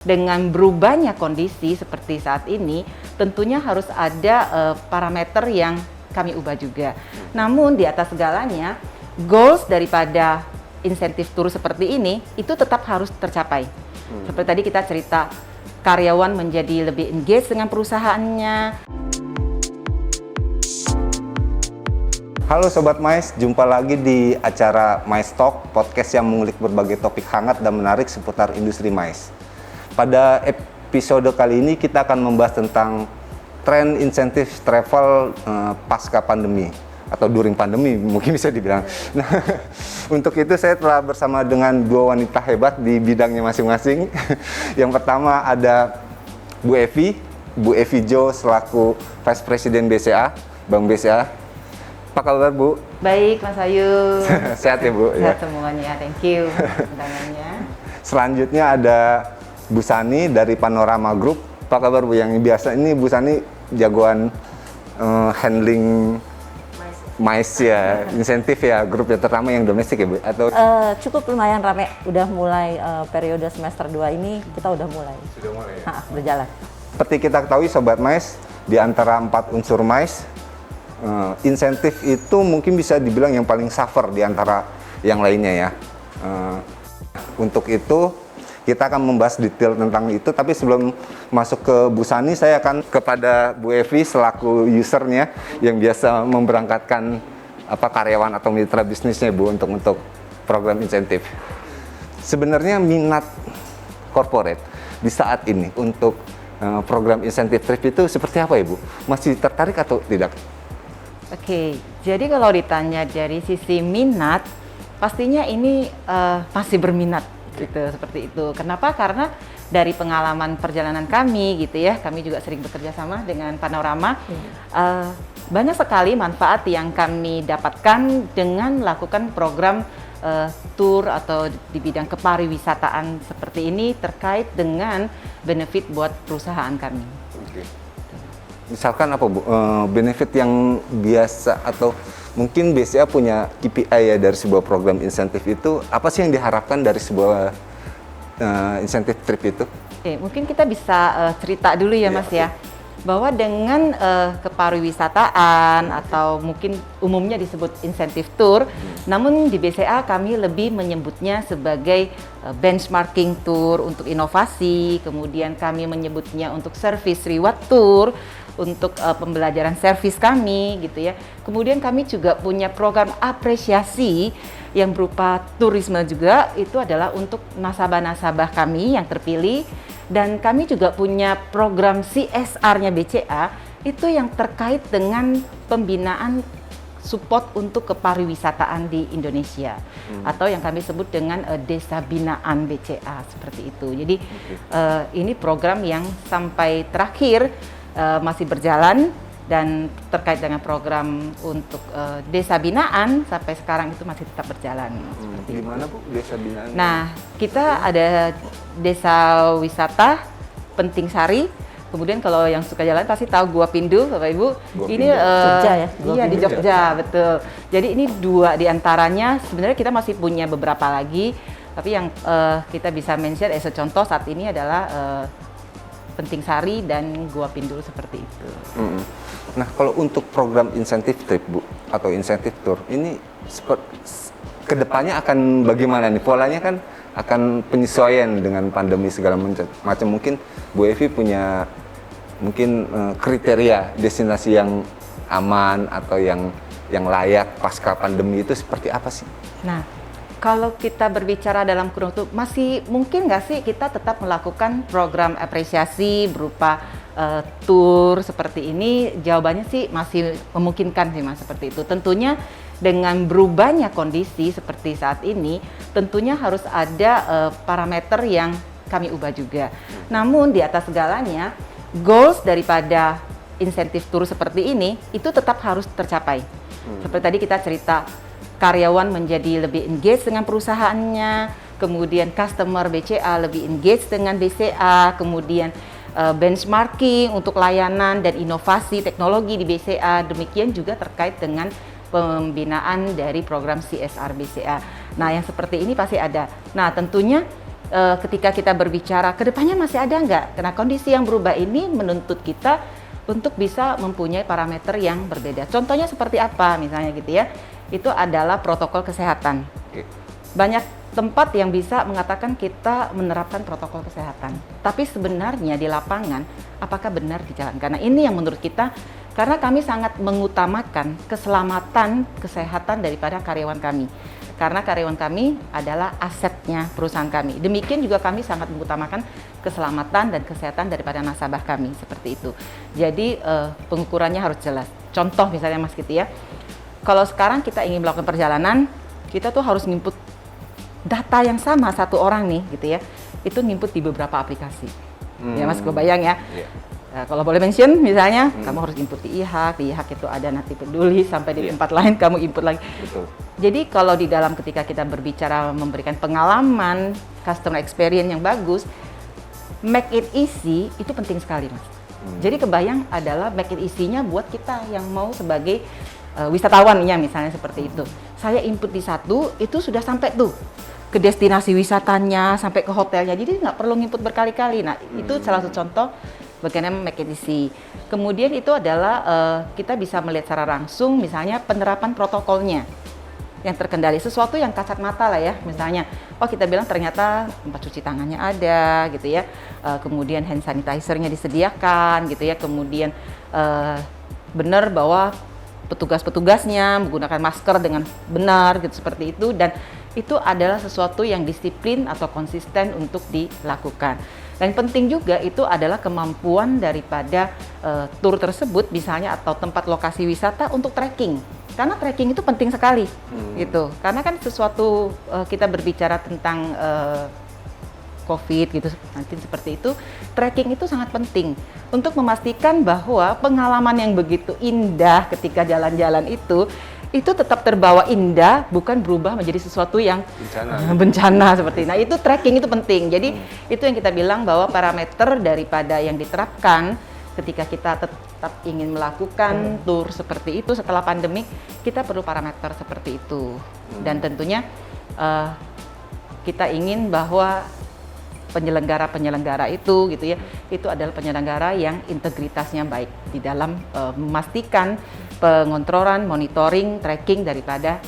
Dengan berubahnya kondisi seperti saat ini, tentunya harus ada parameter yang kami ubah juga. Namun di atas segalanya, goals daripada insentif tur seperti ini itu tetap harus tercapai. Seperti tadi kita cerita, karyawan menjadi lebih engage dengan perusahaannya. Halo Sobat Mais, jumpa lagi di acara Mais Talk, podcast yang mengulik berbagai topik hangat dan menarik seputar industri mais. Pada episode kali ini kita akan membahas tentang tren insentif travel pasca pandemi atau during pandemi mungkin bisa dibilang. Nah, untuk itu saya telah bersama dengan dua wanita hebat di bidangnya masing-masing. Yang pertama ada Bu Evi Jo selaku Vice President BCA, Bank BCA. Apa kabar Bu? Baik Mas Ayu. Sehat ya Bu? Sehat semuanya, thank you undangannya. Selanjutnya ada Bu Sani dari Panorama Group. Apa kabar Bu? Yang biasa ini Bu Sani jagoan handling mais ya, insentif ya, grup yang terutama yang domestik ya Bu? Atau cukup lumayan rame, udah mulai periode semester 2 ini kita udah mulai. sudah mulai ya? Berjalan. Seperti kita ketahui Sobat Mais, di antara 4 unsur mais, insentif itu mungkin bisa dibilang yang paling suffer di antara yang lainnya ya. Untuk itu kita akan membahas detail tentang itu, tapi sebelum masuk ke Bu Sani, saya akan kepada Bu Evi selaku usernya yang biasa memberangkatkan karyawan atau mitra bisnisnya Bu untuk program insentif. Sebenarnya minat corporate di saat ini untuk program insentif trip itu seperti apa Ibu? Masih tertarik atau tidak? Oke, jadi kalau ditanya dari sisi minat, pastinya ini masih berminat gitu, seperti itu. Kenapa? Karena dari pengalaman perjalanan kami gitu ya, kami juga sering bekerja sama dengan Panorama. Banyak sekali manfaat yang kami dapatkan dengan melakukan program tour atau di bidang kepariwisataan seperti ini terkait dengan benefit buat perusahaan kami. Oke. Misalkan apa Bu, benefit yang biasa atau mungkin BCA punya KPI ya dari sebuah program insentif itu, apa sih yang diharapkan dari sebuah insentif trip itu? Oke, mungkin kita bisa cerita dulu ya Mas ya, bahwa dengan kepariwisataan atau mungkin umumnya disebut insentif tour, namun di BCA kami lebih menyebutnya sebagai benchmarking tour untuk inovasi, kemudian kami menyebutnya untuk service reward tour, untuk pembelajaran servis kami gitu ya. Kemudian kami juga punya program apresiasi yang berupa turisme juga, itu adalah untuk nasabah-nasabah kami yang terpilih. Dan kami juga punya program CSR-nya BCA, itu yang terkait dengan pembinaan support untuk kepariwisataan di Indonesia, atau yang kami sebut dengan desa binaan BCA, seperti itu. Jadi ini program yang sampai terakhir masih berjalan, dan terkait dengan program untuk desa binaan sampai sekarang itu masih tetap berjalan. Gimana Bu desa binaan? Nah, kita ada desa wisata Penting Sari. Kemudian kalau yang suka jalan pasti tahu Gua Pindu, Bapak Ibu. Ini Jogja ya? Iya, di Jogja, betul. Jadi ini 2 diantaranya. Sebenarnya kita masih punya beberapa lagi, tapi yang kita bisa mention as a contoh saat ini adalah Penting Sari dan Gua Pindu seperti itu. Nah, kalau untuk program insentif trip Bu atau insentif tour ini kedepannya akan bagaimana nih? Polanya kan akan penyesuaian dengan pandemi segala macam. Mungkin Bu Evi punya mungkin kriteria destinasi yang aman atau yang layak pasca pandemi itu seperti apa sih? Nah, kalau kita berbicara dalam kurun waktu, masih mungkin nggak sih kita tetap melakukan program apresiasi berupa tour seperti ini? Jawabannya sih masih memungkinkan sih Mas, seperti itu. Tentunya dengan berubahnya kondisi seperti saat ini, tentunya harus ada parameter yang kami ubah juga. Namun di atas segalanya, goals daripada insentif tour seperti ini itu tetap harus tercapai. Seperti tadi kita cerita, karyawan menjadi lebih engage dengan perusahaannya, kemudian customer BCA lebih engage dengan BCA, kemudian benchmarking untuk layanan dan inovasi teknologi di BCA, demikian juga terkait dengan pembinaan dari program CSR BCA. Nah, yang seperti ini pasti ada. Nah, tentunya ketika kita berbicara kedepannya masih ada nggak? Karena kondisi yang berubah ini menuntut kita untuk bisa mempunyai parameter yang berbeda. Contohnya seperti apa misalnya gitu ya? Itu adalah protokol kesehatan. Oke. Banyak tempat yang bisa mengatakan kita menerapkan protokol kesehatan. Tapi sebenarnya di lapangan apakah benar dijalankan? Nah, ini yang menurut kita, karena kami sangat mengutamakan keselamatan kesehatan daripada karyawan kami. Karena karyawan kami adalah asetnya perusahaan kami. Demikian juga kami sangat mengutamakan keselamatan dan kesehatan daripada nasabah kami, seperti itu. Jadi pengukurannya harus jelas. Contoh misalnya Mas gitu ya, kalau sekarang kita ingin melakukan perjalanan, kita tuh harus nginput data yang sama satu orang nih gitu ya, itu nginput di beberapa aplikasi. Ya Mas, kebayang ya. Iya. Nah, kalau boleh mention misalnya, kamu harus input di IHAK itu ada nanti peduli, sampai di tempat lain kamu input lagi. Betul. Jadi kalau di dalam ketika kita berbicara memberikan pengalaman customer experience yang bagus, make it easy itu penting sekali Mas. Jadi kebayang adalah make it easy-nya buat kita yang mau sebagai wisatawan ya misalnya seperti itu. Saya input di satu, itu sudah sampai tuh ke destinasi wisatanya, sampai ke hotelnya. Jadi nggak perlu input berkali-kali. Nah itu salah satu contoh bagaimana make it easy. Kemudian itu adalah kita bisa melihat secara langsung misalnya penerapan protokolnya yang terkendali, sesuatu yang kasat mata lah ya, misalnya oh kita bilang ternyata tempat cuci tangannya ada gitu ya, kemudian hand sanitizer-nya disediakan gitu ya, kemudian benar bahwa petugas-petugasnya menggunakan masker dengan benar gitu, seperti itu, dan itu adalah sesuatu yang disiplin atau konsisten untuk dilakukan. Dan penting juga itu adalah kemampuan daripada tur tersebut misalnya atau tempat lokasi wisata untuk tracking. Karena tracking itu penting sekali gitu. Karena kan sesuatu kita berbicara tentang COVID gitu nanti seperti itu, tracking itu sangat penting untuk memastikan bahwa pengalaman yang begitu indah ketika jalan-jalan itu tetap terbawa indah, bukan berubah menjadi sesuatu yang bencana seperti. Nah, itu tracking itu penting. Jadi itu yang kita bilang bahwa parameter daripada yang diterapkan ketika kita tetap ingin melakukan tur seperti itu setelah pandemi, kita perlu parameter seperti itu. Dan tentunya kita ingin bahwa penyelenggara itu gitu ya, itu adalah penyelenggara yang integritasnya baik di dalam memastikan pengontrolan, monitoring, tracking daripada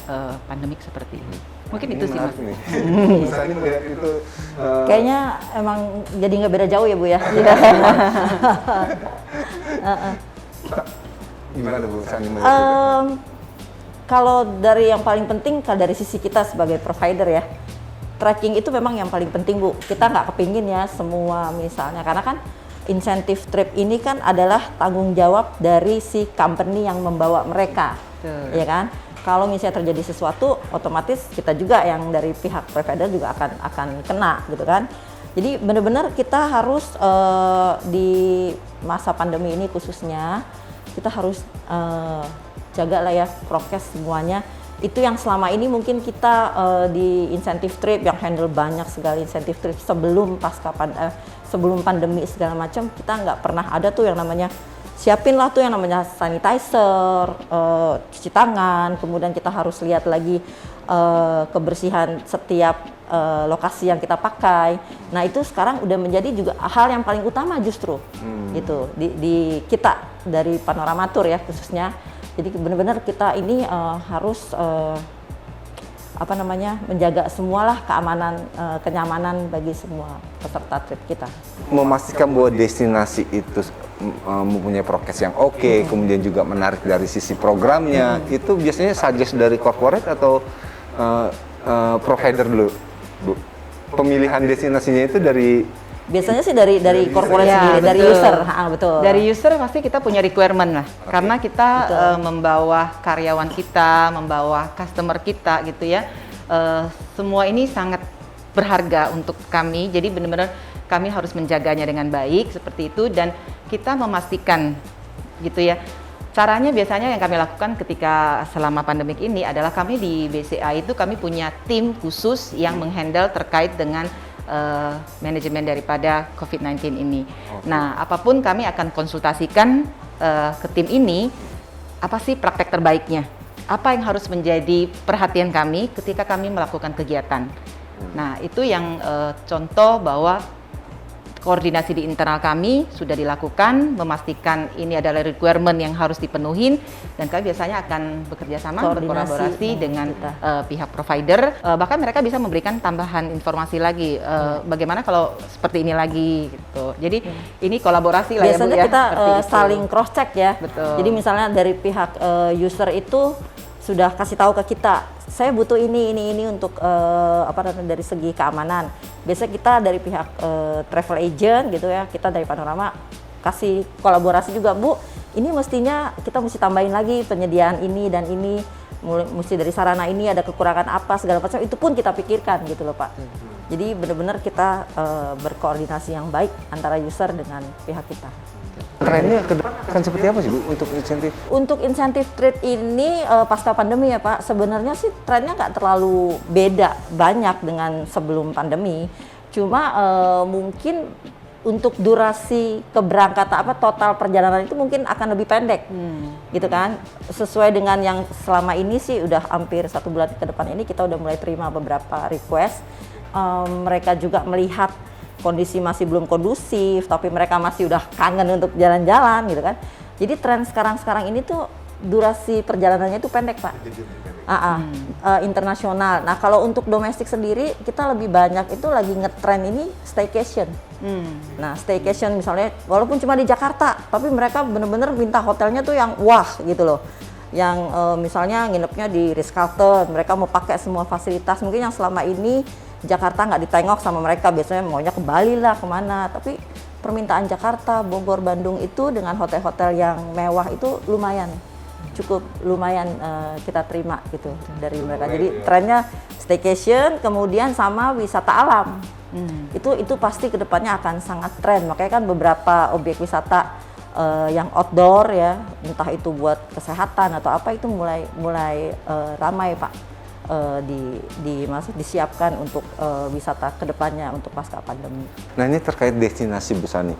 pandemik seperti ini. Mungkin itu sih Mas. Misalnya melihat itu Kayaknya emang jadi nggak beda jauh ya Bu ya. gimana Bu Sani melihat itu? Kalau dari yang paling penting, kalau dari sisi kita sebagai provider ya, tracking itu memang yang paling penting Bu. Kita nggak kepingin ya semua misalnya, karena kan insentif trip ini kan adalah tanggung jawab dari si company yang membawa mereka, ya kan? Kalau misalnya terjadi sesuatu, otomatis kita juga yang dari pihak provider juga akan kena gitu kan. Jadi benar-benar kita harus di masa pandemi ini khususnya kita harus jaga lah ya prokes semuanya. Itu yang selama ini mungkin kita di insentif trip yang handle banyak sekali insentif trip sebelum sebelum pandemi segala macam, kita nggak pernah ada tuh yang namanya siapin lah tuh yang namanya sanitizer, cuci tangan, kemudian kita harus lihat lagi kebersihan setiap lokasi yang kita pakai. Nah itu sekarang udah menjadi juga hal yang paling utama justru gitu di kita dari Panorama Tour ya khususnya. Jadi benar-benar kita ini harus menjaga semualah keamanan, kenyamanan bagi semua peserta trip kita. Memastikan bahwa destinasi itu mempunyai prokes yang oke, kemudian juga menarik dari sisi programnya, itu biasanya suggest dari corporate atau provider dulu, Bu? Pemilihan destinasinya itu dari biasanya sih dari corporate ya, sendiri, dari betul. user, betul. Dari user pasti kita punya requirement lah, karena kita membawa karyawan kita, membawa customer kita gitu ya. Semua ini sangat berharga untuk kami, jadi benar-benar kami harus menjaganya dengan baik seperti itu, dan kita memastikan gitu ya. Caranya biasanya yang kami lakukan ketika selama pandemik ini adalah kami di BCA itu kami punya tim khusus yang menghandle terkait dengan manajemen daripada COVID-19 ini. Nah, apapun kami akan konsultasikan ke tim ini, apa sih praktek terbaiknya? Apa yang harus menjadi perhatian kami ketika kami melakukan kegiatan? Nah, itu yang contoh bahwa koordinasi di internal kami sudah dilakukan, memastikan ini adalah requirement yang harus dipenuhin, dan kami biasanya akan bekerja sama, berkolaborasi dengan pihak provider, bahkan mereka bisa memberikan tambahan informasi lagi, bagaimana kalau seperti ini lagi gitu. Jadi ini kolaborasi lah biasanya ya Bu ya. kita Seperti saling cross check ya. Betul. Jadi misalnya dari pihak user itu sudah kasih tahu ke kita, saya butuh ini untuk dari segi keamanan. Biasanya kita dari pihak travel agent gitu ya, kita dari Panorama kasih kolaborasi juga, Bu. Ini mestinya kita mesti tambahin lagi penyediaan ini dan ini, mesti dari sarana ini ada kekurangan apa segala macam, itu pun kita pikirkan gitu loh Pak. Jadi benar-benar kita berkoordinasi yang baik antara user dengan pihak kita. Trennya ke depan akan seperti apa sih Bu untuk insentif? Untuk insentif trade ini pasca pandemi ya Pak, sebenarnya sih trennya nggak terlalu beda banyak dengan sebelum pandemi. Cuma mungkin untuk durasi keberangkatan total perjalanan itu mungkin akan lebih pendek, gitu kan? Sesuai dengan yang selama ini sih udah hampir 1 bulan ke depan ini kita udah mulai terima beberapa request. Mereka juga melihat kondisi masih belum kondusif, tapi mereka masih udah kangen untuk jalan-jalan gitu kan. Jadi tren sekarang ini tuh durasi perjalanannya itu pendek Pak. Internasional. Nah kalau untuk domestik sendiri kita lebih banyak itu lagi ngetren ini staycation. Nah staycation misalnya walaupun cuma di Jakarta, tapi mereka bener-bener minta hotelnya tuh yang wah gitu loh. Yang misalnya nginepnya di Ritz-Carlton, mereka mau pakai semua fasilitas mungkin yang selama ini Jakarta nggak ditengok sama mereka, biasanya maunya ke Bali lah kemana, tapi permintaan Jakarta, Bogor, Bandung itu dengan hotel-hotel yang mewah itu cukup lumayan kita terima gitu dari mereka. Jadi trennya staycation, kemudian sama wisata alam. Itu pasti kedepannya akan sangat tren, makanya kan beberapa objek wisata yang outdoor ya, entah itu buat kesehatan atau apa itu mulai ramai Pak. Disiapkan untuk wisata kedepannya untuk pasca pandemi. Nah ini terkait destinasi Bu Sani,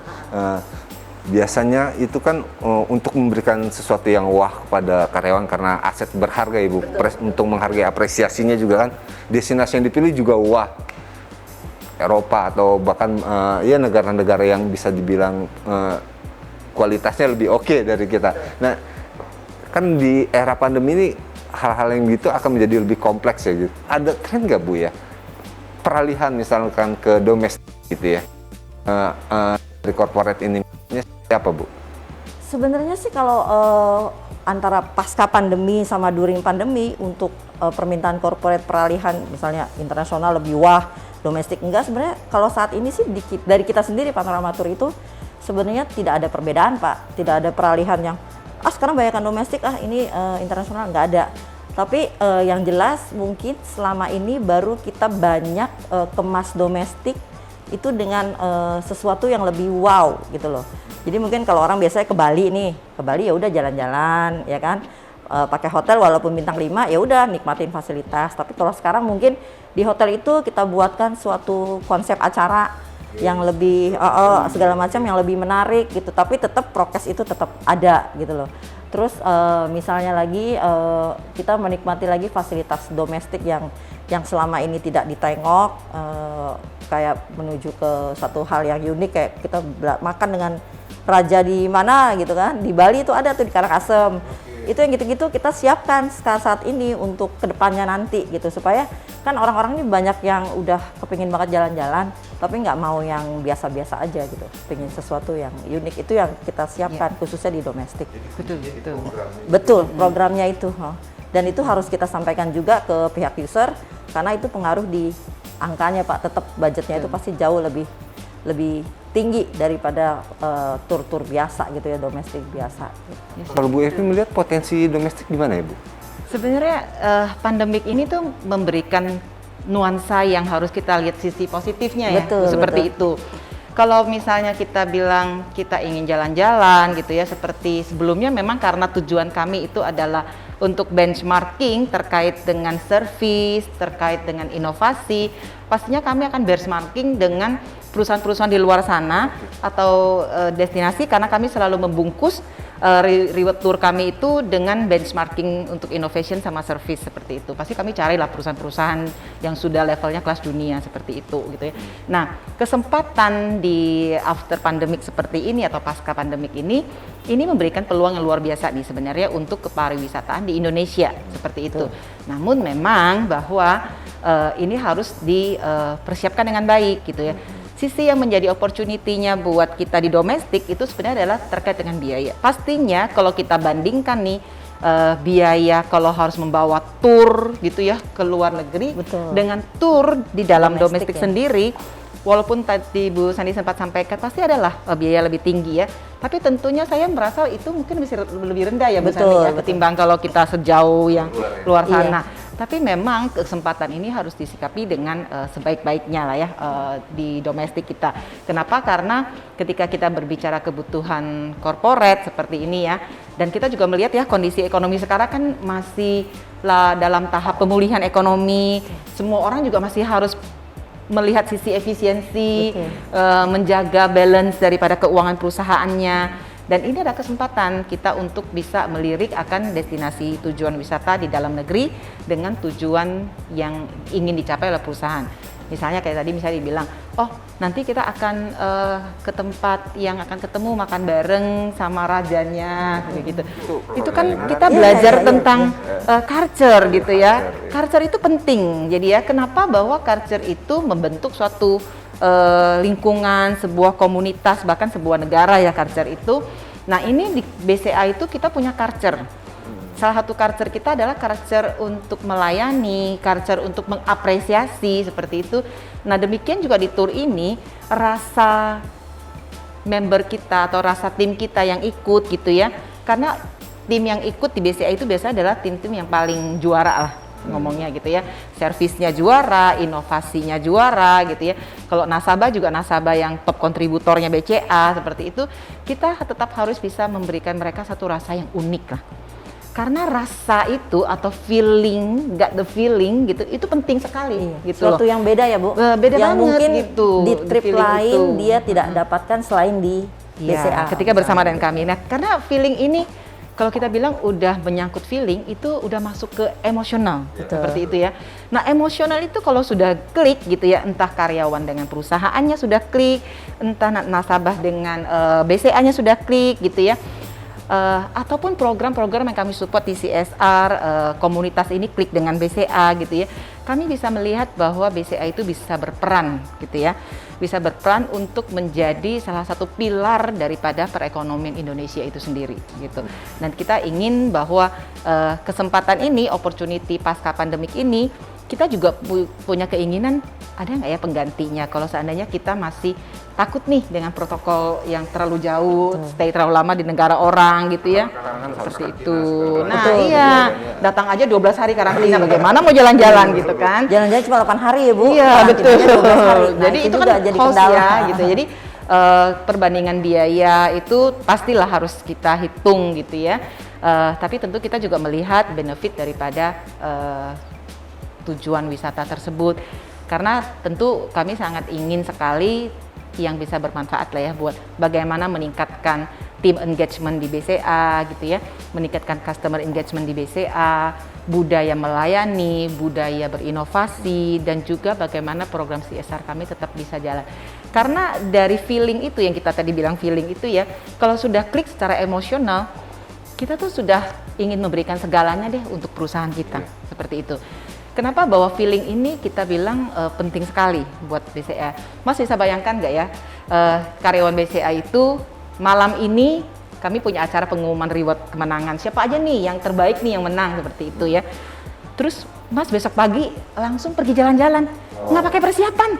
biasanya itu kan untuk memberikan sesuatu yang wah kepada karyawan karena aset berharga Ibu, untuk menghargai apresiasinya juga kan, destinasi yang dipilih juga wah, Eropa atau bahkan ya negara-negara yang bisa dibilang kualitasnya lebih oke dari kita. Nah kan di era pandemi ini hal-hal yang gitu akan menjadi lebih kompleks ya gitu. Ada tren nggak Bu ya peralihan misalkan ke domestik gitu ya, dari corporate ini siapa Bu? Sebenarnya sih kalau antara pasca pandemi sama during pandemi untuk permintaan corporate peralihan misalnya internasional lebih wah, domestik enggak, sebenarnya kalau saat ini sih dari kita sendiri Panorama Tour itu sebenarnya tidak ada perbedaan Pak, tidak ada peralihan yang sekarang banyakkan domestik, ini internasional, nggak ada. Tapi yang jelas mungkin selama ini baru kita banyak kemas domestik itu dengan sesuatu yang lebih wow gitu loh. Jadi mungkin kalau orang biasanya ke Bali ya udah jalan-jalan ya kan, pakai hotel walaupun bintang 5 ya udah nikmatin fasilitas. Tapi kalau sekarang mungkin di hotel itu kita buatkan suatu konsep acara yang lebih segala macam yang lebih menarik gitu, tapi tetap prokes itu tetap ada gitu loh. Terus misalnya lagi kita menikmati lagi fasilitas domestik yang selama ini tidak ditengok, kayak menuju ke satu hal yang unik kayak kita makan dengan raja di mana gitu kan, di Bali itu ada tuh di Karangasem. Itu yang gitu-gitu kita siapkan saat ini untuk kedepannya nanti gitu, supaya kan orang-orang ini banyak yang udah kepingin banget jalan-jalan tapi nggak mau yang biasa-biasa aja gitu, pengen sesuatu yang unik, itu yang kita siapkan khususnya di domestik. Betul programnya itu, dan itu harus kita sampaikan juga ke pihak user karena itu pengaruh di angkanya Pak, tetap budgetnya itu pasti jauh lebih tinggi daripada tur-tur biasa gitu ya, domestik biasa. Kalau Bu Evi melihat potensi domestik gimana ya Bu? Sebenarnya pandemik ini tuh memberikan nuansa yang harus kita lihat sisi positifnya ya, seperti itu. Kalau misalnya kita bilang kita ingin jalan-jalan gitu ya, seperti sebelumnya memang karena tujuan kami itu adalah untuk benchmarking terkait dengan service, terkait dengan inovasi, pastinya kami akan benchmarking dengan perusahaan-perusahaan di luar sana atau destinasi, karena kami selalu membungkus reward tour kami itu dengan benchmarking untuk innovation sama service seperti itu. Pasti kami carilah perusahaan-perusahaan yang sudah levelnya kelas dunia seperti itu gitu ya. Nah, kesempatan di after pandemic seperti ini atau pasca pandemic ini memberikan peluang yang luar biasa nih sebenarnya untuk kepariwisataan di Indonesia seperti itu. Namun memang bahwa ini harus dipersiapkan dengan baik gitu ya. Sisi yang menjadi opportunity-nya buat kita di domestik itu sebenarnya adalah terkait dengan biaya. Pastinya kalau kita bandingkan nih biaya kalau harus membawa tour gitu ya ke luar negeri dengan tour di dalam domestik sendiri, walaupun tadi Bu Sandi sempat sampaikan pasti adalah biaya lebih tinggi ya. Tapi tentunya saya merasa itu mungkin bisa lebih rendah ya Bu Sandi ya, ketimbang kalau kita sejauh yang luar sana. Tapi memang kesempatan ini harus disikapi dengan sebaik-baiknya lah ya di domestik kita. Kenapa? Karena ketika kita berbicara kebutuhan corporate seperti ini ya, dan kita juga melihat ya kondisi ekonomi sekarang kan masih lah dalam tahap pemulihan ekonomi. Semua orang juga masih harus melihat sisi efisiensi, menjaga balance daripada keuangan perusahaannya. Dan ini ada kesempatan kita untuk bisa melirik akan destinasi tujuan wisata di dalam negeri dengan tujuan yang ingin dicapai oleh perusahaan. Misalnya kayak tadi misalnya dibilang, oh nanti kita akan ke tempat yang akan ketemu makan bareng sama rajanya, gitu. Itu kan kita belajar tentang culture gitu ya. Culture itu penting. Jadi ya kenapa bahwa culture itu membentuk suatu lingkungan, sebuah komunitas, bahkan sebuah negara ya culture itu. Nah ini di BCA itu kita punya culture. Salah satu culture kita adalah culture untuk melayani, culture untuk mengapresiasi seperti itu. Nah demikian juga di tour ini rasa member kita atau rasa tim kita yang ikut gitu ya. Karena tim yang ikut di BCA itu biasanya adalah tim-tim yang paling juara lah. Ngomongnya gitu ya, servisnya juara, inovasinya juara gitu ya. Kalau nasabah juga nasabah yang top kontributornya BCA seperti itu, kita tetap harus bisa memberikan mereka satu rasa yang unik lah. Karena rasa itu atau feeling, got the feeling gitu, itu penting sekali gitu Suatu loh. yang beda ya Bu, Beda yang banget mungkin gitu, di trip feeling lain itu. dia tidak dapatkan selain di BCA. Ketika bersama dengan kami. Nah, karena feeling ini kalau kita bilang udah menyangkut feeling itu udah masuk ke emosional seperti itu ya. Nah emosional itu kalau sudah klik gitu ya, entah karyawan dengan perusahaannya sudah klik, entah nasabah dengan BCA-nya sudah klik gitu ya, ataupun program-program yang kami support di CSR, komunitas ini klik dengan BCA gitu ya. Kami bisa melihat bahwa BCA itu bisa berperan gitu ya, bisa berperan untuk menjadi salah satu pilar daripada perekonomian Indonesia itu sendiri gitu. Dan kita ingin bahwa kesempatan ini, opportunity pasca pandemik ini, kita juga punya keinginan ada nggak ya penggantinya kalau seandainya kita masih takut nih dengan protokol yang terlalu jauh, stay terlalu lama di negara orang gitu ya. Seperti itu. Nah iya, datang aja 12 hari karantina, bagaimana mau jalan-jalan gitu kan. Jalan-jalan cuma 8 hari ya Bu. Iya betul. 12 hari. Nah, Jadi itu kan jadi cost kendala ya gitu. Jadi perbandingan biaya itu pastilah harus kita hitung gitu ya. Tapi tentu kita juga melihat benefit daripada tujuan wisata tersebut. Karena tentu kami sangat ingin sekali yang bisa bermanfaat lah ya buat bagaimana meningkatkan team engagement di BCA gitu ya, meningkatkan customer engagement di BCA, budaya melayani, budaya berinovasi, dan juga bagaimana program CSR kami tetap bisa jalan. Karena dari feeling itu yang kita tadi bilang feeling itu ya, kalau sudah klik secara emosional, kita tuh sudah ingin memberikan segalanya deh untuk perusahaan kita, seperti itu. Kenapa bahwa feeling ini kita bilang penting sekali buat BCA? Mas bisa bayangkan nggak ya, karyawan BCA itu malam ini kami punya acara pengumuman reward kemenangan. Siapa aja nih yang terbaik nih yang menang seperti itu ya. Terus Mas besok pagi langsung pergi jalan-jalan, nggak pakai persiapan.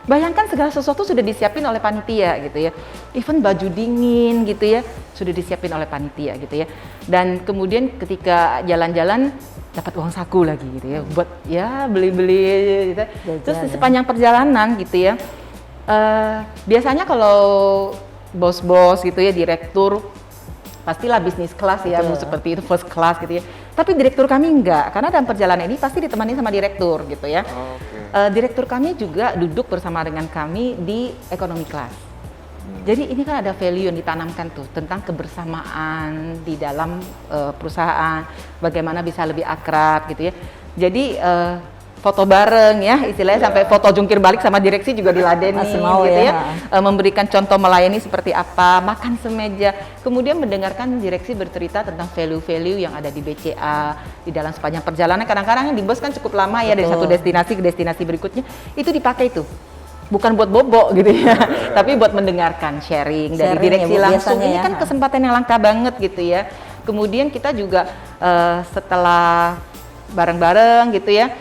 Bayangkan segala sesuatu sudah disiapin oleh panitia gitu ya. Even baju dingin gitu ya, sudah disiapin oleh panitia gitu ya. Dan kemudian ketika jalan-jalan dapat uang saku lagi gitu ya, buat ya beli-beli gitu. Terus di sepanjang perjalanan gitu ya, biasanya kalau bos-bos gitu ya, direktur pastilah bisnis kelas ya, Bu, seperti itu first class gitu ya. Tapi direktur kami enggak, karena dalam perjalanan ini pasti ditemani sama direktur gitu ya. Direktur kami juga duduk bersama dengan kami di economy class. Jadi ini kan ada value yang ditanamkan tuh tentang kebersamaan di dalam perusahaan, bagaimana bisa lebih akrab gitu ya. Jadi foto bareng ya, istilahnya sampai foto jungkir balik sama direksi juga diladeni mau gitu ya. Memberikan contoh melayani seperti apa, makan semeja, kemudian mendengarkan direksi bercerita tentang value-value yang ada di BCA di dalam sepanjang perjalanan. Kadang-kadang di bus kan cukup lama ya, dari satu destinasi ke destinasi berikutnya, itu dipakai tuh. Bukan buat bobo gitu ya, tapi buat mendengarkan sharing dari direksi ya, langsung. Ini ya. kan kesempatan yang langka banget gitu ya. Kemudian kita juga setelah bareng-bareng gitu ya,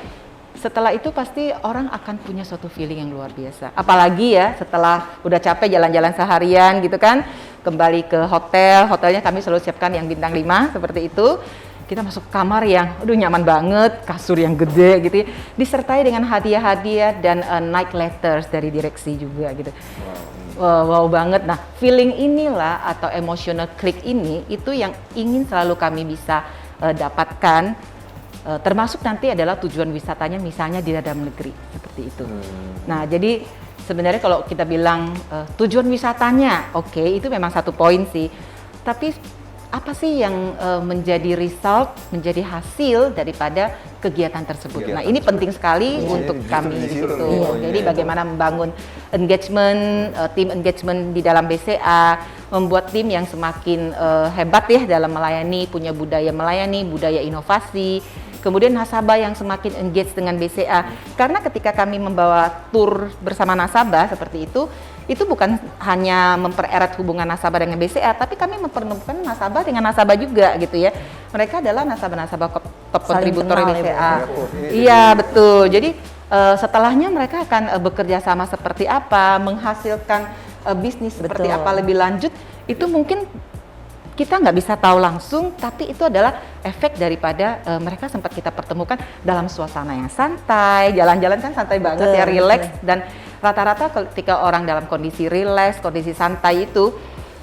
setelah itu pasti orang akan punya suatu feeling yang luar biasa. Apalagi ya setelah udah capek jalan-jalan seharian gitu kan, kembali ke hotel, hotelnya kami selalu siapkan yang bintang 5 seperti itu. Kita masuk kamar yang nyaman banget, kasur yang gede gitu ya, disertai dengan hadiah-hadiah dan night letters dari direksi juga gitu. Wow banget. Nah, feeling inilah atau emotional click ini itu yang ingin selalu kami bisa dapatkan, termasuk nanti adalah tujuan wisatanya misalnya di dalam negeri seperti itu. Nah, jadi sebenarnya kalau kita bilang tujuan wisatanya, oke, itu memang satu poin sih. Tapi apa sih yang menjadi result, menjadi hasil daripada kegiatan tersebut? Nah, ini penting sekali untuk kami di situ. Jadi bagaimana membangun engagement, tim engagement di dalam BCA, membuat tim yang semakin hebat ya dalam melayani, punya budaya melayani, budaya inovasi. Kemudian nasabah yang semakin engage dengan BCA. Karena ketika kami membawa tur bersama nasabah seperti itu bukan hanya mempererat hubungan nasabah dengan BCA, tapi kami mempertemukan nasabah dengan nasabah juga gitu ya. Mereka adalah nasabah-nasabah top kontributor BCA. Iya, betul. Jadi setelahnya mereka akan bekerja sama seperti apa, menghasilkan bisnis seperti apa lebih lanjut, itu mungkin kita nggak bisa tahu langsung, tapi itu adalah efek daripada mereka sempat kita pertemukan dalam suasana yang santai, jalan-jalan kan santai banget ya, relax, dan rata-rata ketika orang dalam kondisi relax, kondisi santai itu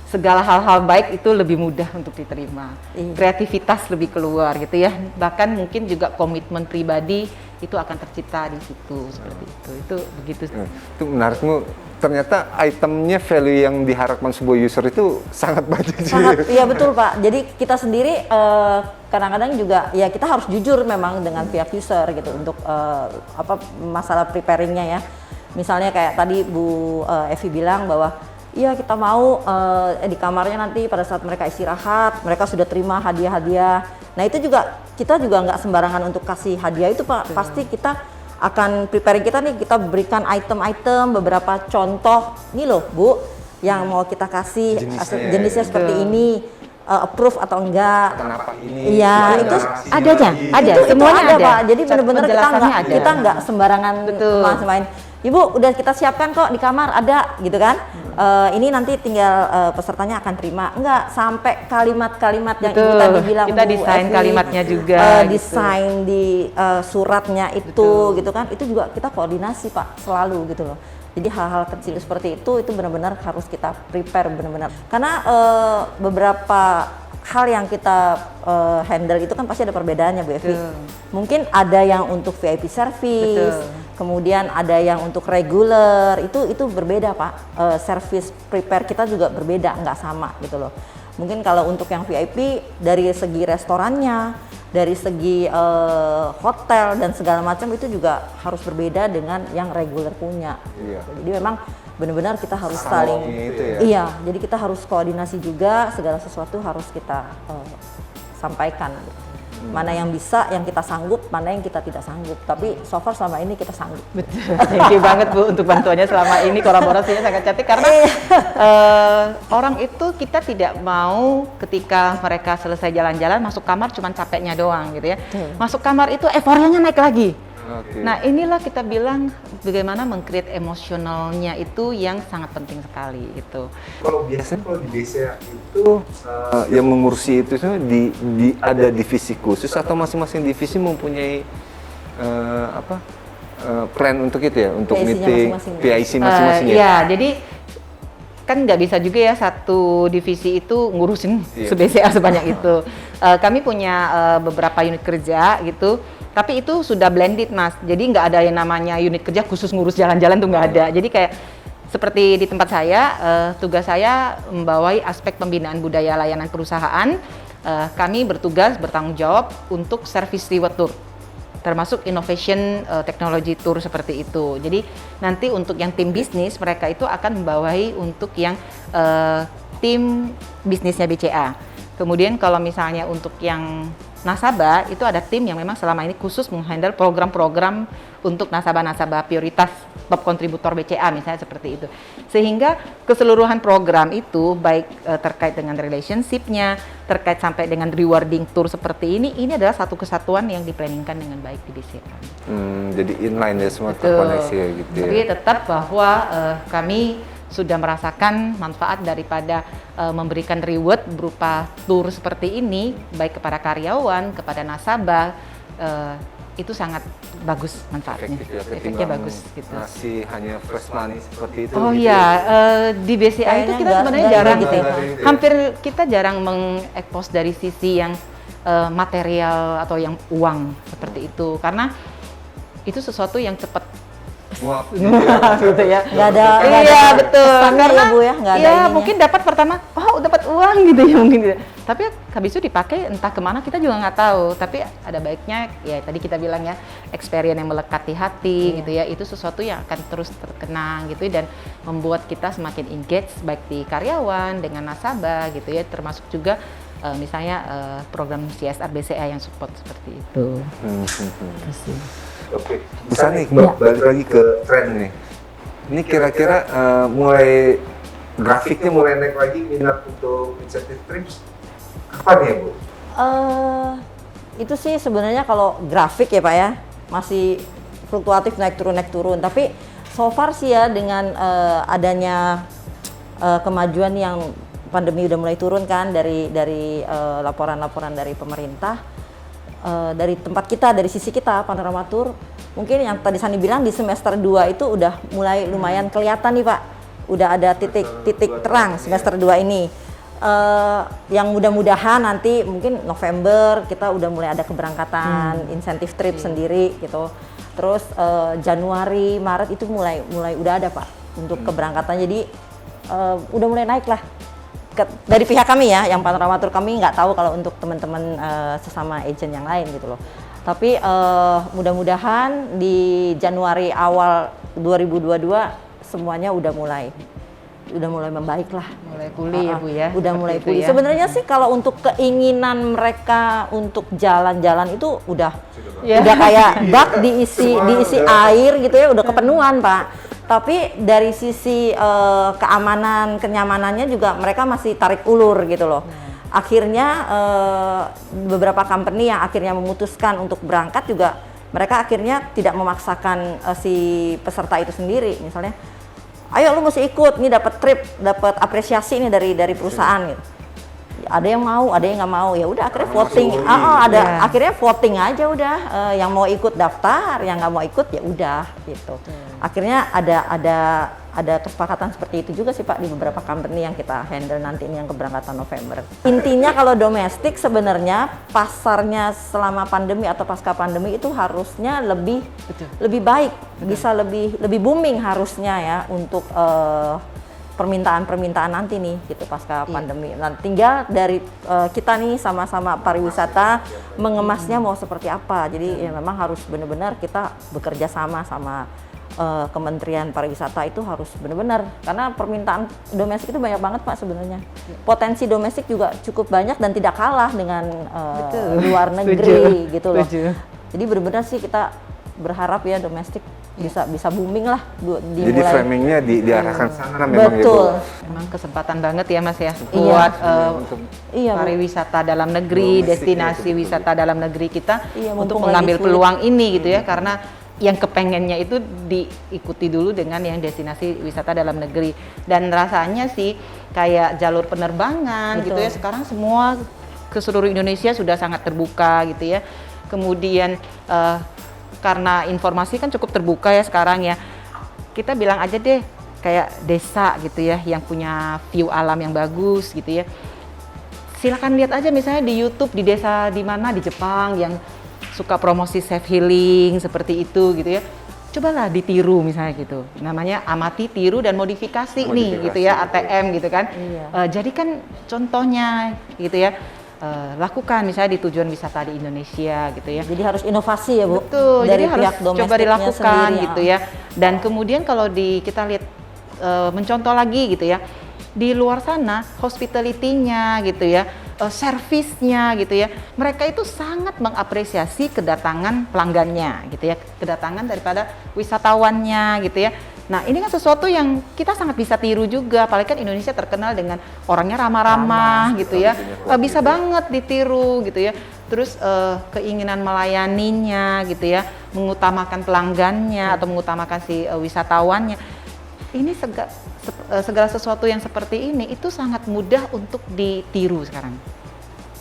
segala hal-hal baik itu lebih mudah untuk diterima, kreativitas lebih keluar gitu ya, bahkan mungkin juga komitmen pribadi itu akan tercipta di situ seperti itu begitu. Itu menarikmu. Ternyata itemnya value yang diharapkan sebuah user itu sangat banyak sih. Iya betul Pak. Jadi kita sendiri kadang-kadang juga ya kita harus jujur memang dengan pihak user gitu untuk masalah preparingnya ya. Misalnya kayak tadi Bu Evi bilang bahwa iya kita mau di kamarnya nanti pada saat mereka istirahat mereka sudah terima hadiah-hadiah. Nah itu juga kita juga nggak sembarangan untuk kasih hadiah itu Pak. Pasti kita akan preparing kita nih, kita berikan item-item, beberapa contoh nih loh Bu yang mau kita kasih jenisnya seperti ini, approve atau enggak. Kenapa ini? Iya, itu ada, semuanya ada Pak. Jadi benar-benar kita nggak sembarangan main. Ibu udah kita siapkan kok di kamar ada gitu kan. Ini nanti tinggal pesertanya akan terima. Enggak, sampai kalimat-kalimat yang Ibu tadi bilang kita desain kalimatnya juga desain di suratnya itu gitu kan. Itu juga kita koordinasi Pak selalu gitu loh. Jadi hal-hal kecil seperti itu benar-benar harus kita prepare benar-benar. Karena beberapa hal yang kita handle itu kan pasti ada perbedaannya Bu Evi. Mungkin ada yang untuk VIP service, kemudian ada yang untuk regular, itu berbeda Pak. Service prepare kita juga berbeda, nggak sama gitu loh. Mungkin kalau untuk yang VIP dari segi restorannya, dari segi hotel dan segala macam itu juga harus berbeda dengan yang regular punya. Jadi memang benar-benar kita harus saling iya, jadi kita harus koordinasi juga, segala sesuatu harus kita sampaikan. Mana yang bisa, yang kita sanggup, mana yang kita tidak sanggup. Tapi so far selama ini kita sanggup. Betul. Thank you banget Bu untuk bantuannya selama ini, kolaborasinya sangat cantik karena orang itu kita tidak mau ketika mereka selesai jalan-jalan masuk kamar cuman capeknya doang gitu ya. Masuk kamar itu euforianya naik lagi. Nah inilah kita bilang bagaimana meng-create emosionalnya itu yang sangat penting sekali itu. Kalau biasanya kalau di BCA itu yang mengurusi itu ada divisi khusus atau masing-masing divisi mempunyai plan untuk itu ya, untuk PIC-nya meeting masing-masing. PIC masing-masing ya? Iya, jadi kan nggak bisa juga ya satu divisi itu ngurusin Iya. BCA sebanyak itu. Kami punya beberapa unit kerja gitu, tapi itu sudah blended Mas. Jadi nggak ada yang namanya unit kerja khusus ngurus jalan-jalan tuh nggak ada. Jadi kayak seperti di tempat saya, tugas saya membawai aspek pembinaan budaya layanan perusahaan. Kami bertanggung jawab untuk service reward tour, termasuk innovation technology tour seperti itu. Jadi nanti untuk yang tim bisnis, mereka itu akan membawahi untuk yang tim bisnisnya BCA. Kemudian kalau misalnya untuk yang nasabah, itu ada tim yang memang selama ini khusus menghandle program-program untuk nasabah-nasabah prioritas top kontributor BCA misalnya seperti itu. Sehingga keseluruhan program itu baik terkait dengan relationship-nya, terkait sampai dengan rewarding tour seperti ini adalah satu kesatuan yang diplanningkan dengan baik di BCA. Jadi inline ya, semua Betul. terkoneksi ya gitu ya. Jadi tetap bahwa kami sudah merasakan manfaat daripada memberikan reward berupa tour seperti ini, baik kepada karyawan, kepada nasabah, itu sangat bagus manfaatnya. Efektif ya, Efeknya ketimbang bagus gitu. masih hanya fresh money seperti itu. Oh gitu iya, ya. di BCA itu Kayaknya kita nggak- sebenarnya nggak jarang, gitu ya. hampir kita jarang mengekspos dari sisi yang material atau yang uang seperti itu, karena itu sesuatu yang cepat Wah, gitu ya. Nggak ada Iya betul. pesannya ya Bu ya, nggak ada iya, ininya. mungkin dapat pertama, oh dapat uang gitu ya mungkin. Gitu. Tapi habis itu dipakai entah kemana kita juga nggak tahu. Tapi ada baiknya ya tadi kita bilang ya, experience yang melekat di hati gitu ya. Itu sesuatu yang akan terus terkenang gitu dan membuat kita semakin engage baik di karyawan dengan nasabah gitu ya. Termasuk juga misalnya program CSR BCA yang support seperti itu. Terus sih. Oke, bisa nih balik lagi ke tren nih. Ini kira-kira mulai grafiknya mulai naik lagi minat untuk insentif trips kapan ya Bu? Itu sih sebenarnya kalau grafik ya Pak ya, masih fluktuatif naik turun. Tapi so far sih ya dengan adanya kemajuan yang pandemi udah mulai turun kan dari laporan-laporan dari pemerintah. Dari tempat kita, dari sisi kita, Panorama Tour, mungkin yang tadi Sani bilang di semester 2 itu udah mulai lumayan kelihatan nih Pak, udah ada titik terang semester 2 ini. Yang mudah-mudahan nanti mungkin November kita udah mulai ada keberangkatan insentif trip sendiri gitu. Terus Januari, Maret itu mulai udah ada Pak untuk keberangkatan, jadi udah mulai naik lah. Dari pihak kami ya, yang Panorama Tour kami nggak tahu kalau untuk teman-teman sesama agent yang lain gitu loh. Tapi mudah-mudahan di Januari awal 2022 semuanya udah mulai membaik lah. Mulai pulih ya Bu ya. Udah seperti mulai itu pulih. ya. Sebenarnya sih kalau untuk keinginan mereka untuk jalan-jalan itu udah Ya. kayak bak diisi air gitu ya, udah kepenuhan Pak. Tapi dari sisi keamanan, kenyamanannya juga mereka masih tarik ulur gitu loh. Akhirnya beberapa company yang akhirnya memutuskan untuk berangkat juga mereka akhirnya tidak memaksakan si peserta itu sendiri. Misalnya, ayo lu mesti ikut, nih dapat trip, dapat apresiasi nih dari perusahaan gitu. Ada yang mau, ada yang nggak mau, ya udah akhirnya voting. Akhirnya voting aja udah. Yang mau ikut daftar, yang nggak mau ikut ya udah gitu. Akhirnya ada kesepakatan seperti itu juga sih Pak di beberapa company yang kita handle nanti ini yang keberangkatan November. Intinya kalau domestik sebenarnya pasarnya selama pandemi atau pasca pandemi itu harusnya lebih baik, bisa lebih booming harusnya ya untuk permintaan nanti nih gitu pasca pandemi. Nah, tinggal dari kita nih sama-sama pariwisata mengemasnya mau seperti apa. Jadi ya memang harus benar-benar kita bekerja sama Kementerian Pariwisata itu harus benar-benar, karena permintaan domestik itu banyak banget Pak sebenarnya. Potensi domestik juga cukup banyak dan tidak kalah dengan luar negeri gitu loh. Jadi benar-benar sih kita berharap ya domestik bisa booming lah dimulai. Jadi framingnya diarahkan sana memang Betul. gitu. Memang kesempatan banget ya Mas ya buat Iya, Bu. pariwisata dalam negeri, destinasi wisata dalam negeri kita Iya, untuk mumpung mengambil lagi sulit. peluang ini gitu ya, karena yang kepengennya itu diikuti dulu dengan yang destinasi wisata dalam negeri. Dan rasanya sih kayak jalur penerbangan gitu ya, sekarang semua ke seluruh Indonesia sudah sangat terbuka gitu ya. Kemudian karena informasi kan cukup terbuka ya sekarang ya, kita bilang aja deh kayak desa gitu ya, yang punya view alam yang bagus gitu ya. Silakan lihat aja misalnya di YouTube di desa di mana di Jepang yang suka promosi self healing seperti itu gitu ya. Cobalah ditiru misalnya gitu. Namanya amati, tiru dan modifikasi nih gitu ya, ATM gitu kan. Iya. Jadikan contohnya gitu ya. Lakukan misalnya di tujuan wisata di Indonesia gitu ya. Jadi harus inovasi ya Bu. Betul, Dari jadi pihak harus coba domestiknya dilakukan sendiri, gitu ya. Dan kemudian kalau kita lihat mencontoh lagi gitu ya, di luar sana hospitality-nya gitu ya, servisnya gitu ya, mereka itu sangat mengapresiasi kedatangan pelanggannya gitu ya, kedatangan daripada wisatawannya gitu ya. Nah ini kan sesuatu yang kita sangat bisa tiru juga, apalagi kan Indonesia terkenal dengan orangnya ramah-ramah gitu ya, bisa banget ditiru gitu ya. Terus keinginan melayaninya gitu ya, mengutamakan pelanggannya atau mengutamakan si wisatawannya. Ini segala sesuatu yang seperti ini itu sangat mudah untuk ditiru sekarang.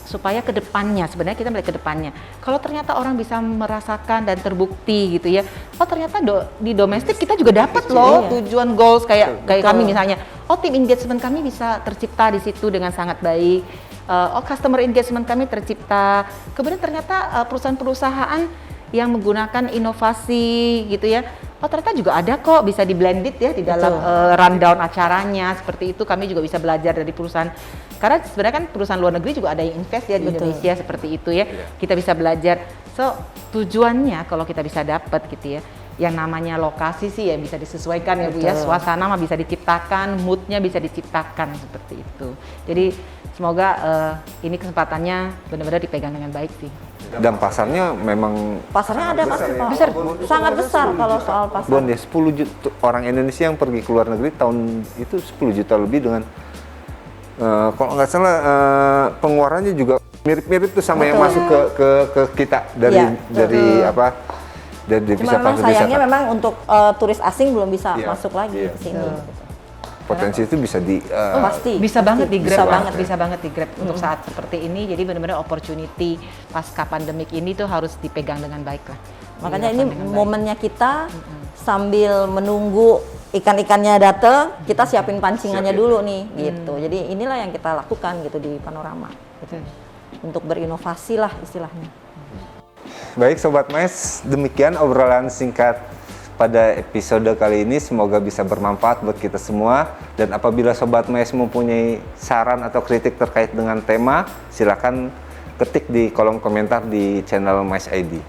Supaya ke depannya, sebenarnya kita melihat ke depannya. Kalau ternyata orang bisa merasakan dan terbukti gitu ya, oh ternyata di domestik kita juga dapat loh tujuan goals kayak kami misalnya. Oh tim engagement kami bisa tercipta di situ dengan sangat baik. Oh customer engagement kami tercipta. Kemudian ternyata perusahaan-perusahaan yang menggunakan inovasi gitu ya. Oh ternyata juga ada kok bisa di blended ya di dalam rundown acaranya seperti itu. Kami juga bisa belajar dari perusahaan, karena sebenarnya kan perusahaan luar negeri juga ada yang invest ya di Indonesia seperti itu ya. Kita bisa belajar. So tujuannya kalau kita bisa dapat gitu ya, yang namanya lokasi sih ya bisa disesuaikan ya Bu ya, suasana mah bisa diciptakan, moodnya bisa diciptakan seperti itu. Jadi semoga ini kesempatannya benar-benar dipegang dengan baik sih. Dan pasarnya memang Pasarnya ada pasti Pak. Besar, sangat besar kalau soal pasar. Bon ya, 10 juta orang Indonesia yang pergi ke luar negeri tahun itu 10 juta lebih dengan kalau nggak salah pengeluarannya juga mirip-mirip tuh sama yang masuk ke kita dari apa dari Cuma memang sayangnya memang untuk turis asing belum bisa masuk lagi ke sini. Potensi itu bisa Pasti bisa banget di grab, bisa banget di grab untuk saat seperti ini. Jadi benar-benar opportunity pasca pandemik ini tuh harus dipegang dengan baik lah. Makanya ini momennya kita sambil menunggu ikan-ikannya datang, kita siapin pancingannya dulu nih gitu. Jadi inilah yang kita lakukan gitu di Panorama gitu. Untuk berinovasi lah istilahnya. Baik Sobat Mais, demikian obrolan singkat pada episode kali ini. Semoga bisa bermanfaat buat kita semua. Dan apabila Sobat Mais mempunyai saran atau kritik terkait dengan tema, silakan ketik di kolom komentar di channel Mais ID.